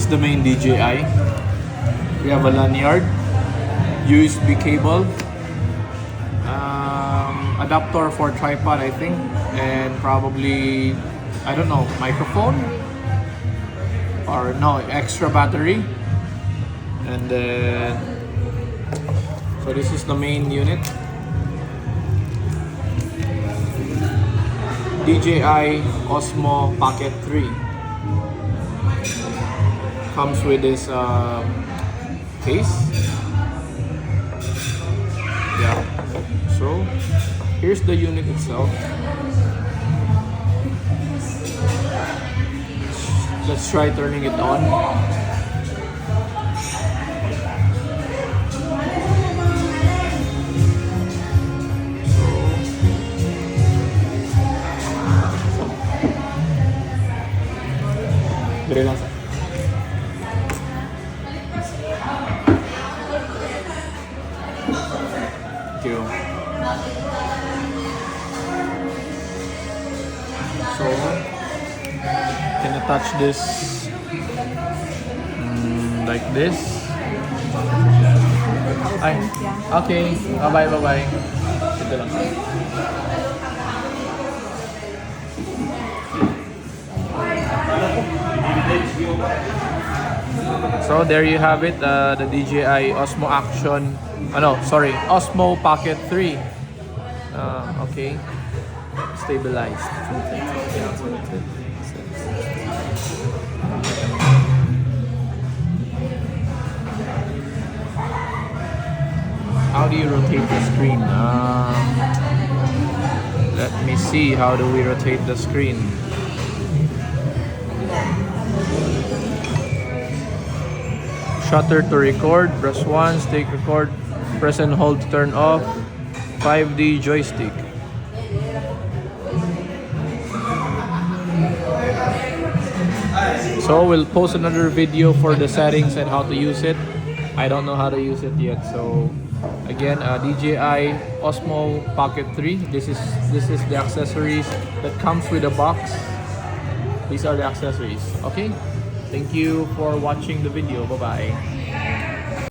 the main DJI. We have a lanyard, USB cable, adapter for tripod I think, and probably, I don't know, microphone? Or no, extra battery. And then, so this is the main unit. DJI Osmo Pocket 3. Comes with this case. Yeah. So here's the unit itself. Let's try turning it on. Dali lang. Thank you. So, can I touch this like this? Ay, okay. Bye bye. Ito lang. So there you have it, the DJI Osmo Action, Osmo Pocket 3. Okay, stabilized. How do you rotate the screen? Let me see, how do we rotate the screen? Shutter to record, press 1, stick record, press and hold to turn off, 5D joystick. So we'll post another video for the settings and how to use it. I don't know how to use it yet. So again, DJI Osmo Pocket 3. This is the accessories that comes with the box. These are the accessories. Okay. Thank you for watching the video. Bye-bye.